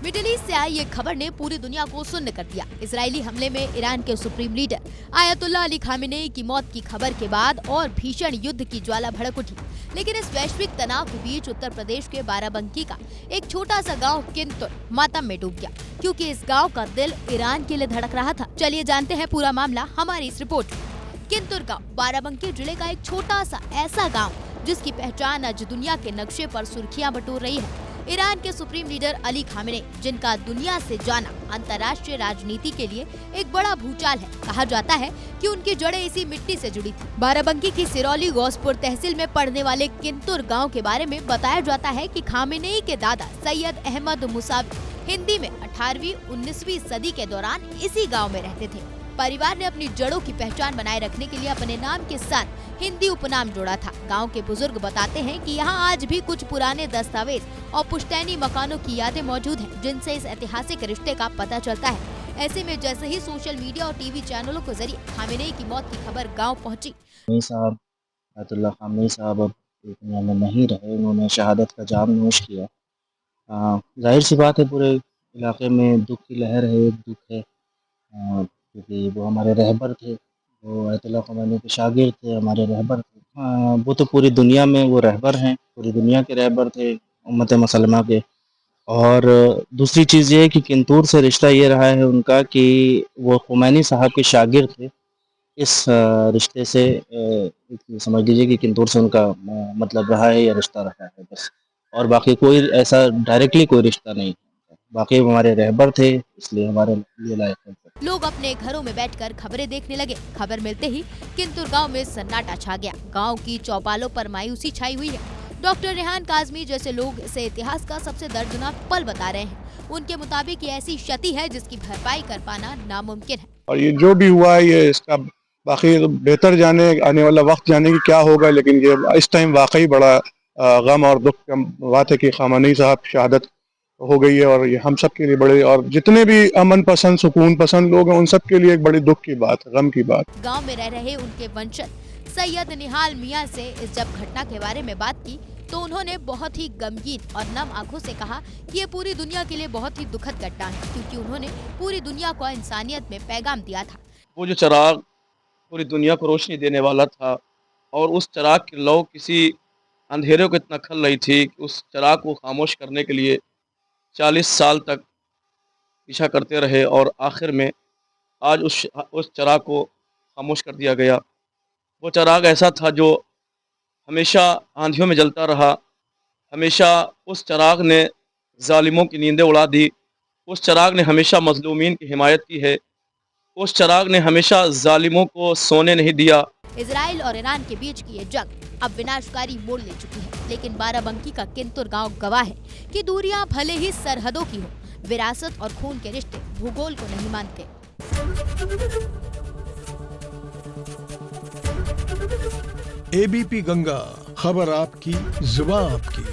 Middle east से आई ये खबर ने पूरी दुनिया को सुन्न कर दिया। इजरायली हमले में ईरान के supreme leader Ayatollah Ali Khamenei की मौत की खबर के बाद और भीषण युद्ध की ज्वाला भड़क उठी। लेकिन इस वैश्विक तनाव के बीच उत्तर प्रदेश के बाराबंकी का एक छोटा सा गांव किंतुर मातम में डूब गया, क्योंकि इस गांव का दिल ईरान के लिए धड़क रहा था। चलिए जानते हैं पूरा मामला हमारी इस रिपोर्ट में। किंतुर गाँव बाराबंकी जिले का एक छोटा सा ऐसा गाँव जिसकी पहचान आज दुनिया के नक्शे पर सुर्खियां बटोर रही है। ईरान के सुप्रीम लीडर अली खामेनेई, जिनका दुनिया से जाना अंतर्राष्ट्रीय राजनीति के लिए एक बड़ा भूचाल है। कहा जाता है कि उनकी जड़ें इसी मिट्टी से जुड़ी थी। बाराबंकी की सिरौली गौसपुर तहसील में पड़ने वाले किंतुर गांव के बारे में बताया जाता है कि खामेनेई के दादा सैयद अहमद मुसावी हिंदी में 18वीं 19वीं सदी के दौरान इसी गाँव में रहते थे। परिवार ने अपनी जड़ों की पहचान बनाए रखने के लिए अपने नाम के साथ हिंदी उपनाम जोड़ा था। गांव के बुजुर्ग बताते हैं कि यहाँ आज भी कुछ पुराने दस्तावेज और पुश्तैनी मकानों की यादें मौजूद हैं, जिनसे इस ऐतिहासिक रिश्ते का पता चलता है। ऐसे में जैसे ही सोशल मीडिया और टीवी चैनलों के जरिए खामेनेई की मौत की खबर गाँव पहुँची, आयतुल्लाह खामेनेई साहब अब दुनिया में नहीं रहे। उन्होंने शहादत का जाम नोश किया। जाहिर सी बात है, पूरे इलाके में दुख की लहर है, दुख है, क्योंकि वो हमारे रहबर थे। वो आयतुल्लाह खामेनेई के शागिर्द थे, हमारे रहबर थे। वो तो पूरी दुनिया में वो रहबर हैं, पूरी दुनिया के रहबर थे उम्मत मुसलमा के। और दूसरी चीज़ ये है कि किंतूर से रिश्ता ये रहा है उनका कि वो खुमैनी साहब के शागिर्द थे। इस रिश्ते से समझ लीजिए कि किंतूर से उनका मतलब रहा है या रिश्ता रहा है बस, और बाकी कोई ऐसा डायरेक्टली कोई रिश्ता नहीं। बाकी हमारे रहबर थे, इसलिए हमारे लिए लायक है। लोग अपने घरों में बैठकर खबरें देखने लगे। खबर मिलते ही किंतुर गांव में सन्नाटा छा गया। गांव की चौपालों पर मायूसी छाई हुई है। डॉक्टर रेहान काजमी जैसे लोग इसे इतिहास का सबसे दर्दनाक पल बता रहे हैं। उनके मुताबिक ये ऐसी क्षति है जिसकी भरपाई कर पाना नामुमकिन है। और ये जो भी हुआ है, ये इसका बाकी तो बेहतर जाने आने वाला वक्त जाने की क्या होगा, लेकिन ये इस टाइम वाकई बड़ा गम और दुख का बात है कि खामेनेई साहब की शहादत हो गई है। और ये हम सब के लिए बड़े, और जितने भी अमन पसंद सुकून पसंद लोग हैं, उन सब के लिए एक बड़ी दुख की बात है, गम की बात। गांव में रह रहे उनके वंशज सैयद निहाल मियां से इस जब घटना के बारे में बात की तो उन्होंने बहुत ही गमगीन और नम आंखों से कहा कि ये पूरी दुनिया के लिए बहुत ही दुखद घटना है, क्योंकि उन्होंने पूरी दुनिया को इंसानियत में पैगाम दिया था। वो जो चिराग पूरी दुनिया को रोशनी देने वाला था, और उस चिराग की लौ किसी अंधेरे को इतना खल रही थी कि उस चिराग को खामोश करने के लिए 40 साल तक पीछा करते रहे, और आखिर में आज उस चिराग को खामोश कर दिया गया। वो चिराग ऐसा था जो हमेशा आंधियों में जलता रहा। हमेशा उस चिराग ने जालिमों की नींदें उड़ा दी। उस चिराग ने हमेशा मजलूमीन की हिमायत की है। उस चिराग ने हमेशा जालिमों को सोने नहीं दिया। इजराइल और ईरान के बीच की ये जंग अब विनाशकारी मोड़ ले चुकी है, लेकिन बाराबंकी का किंतुर गांव गवाह है कि दूरियां भले ही सरहदों की हो, विरासत और खून के रिश्ते भूगोल को नहीं मानते। एबीपी गंगा, खबर आपकी, जुबान आपकी।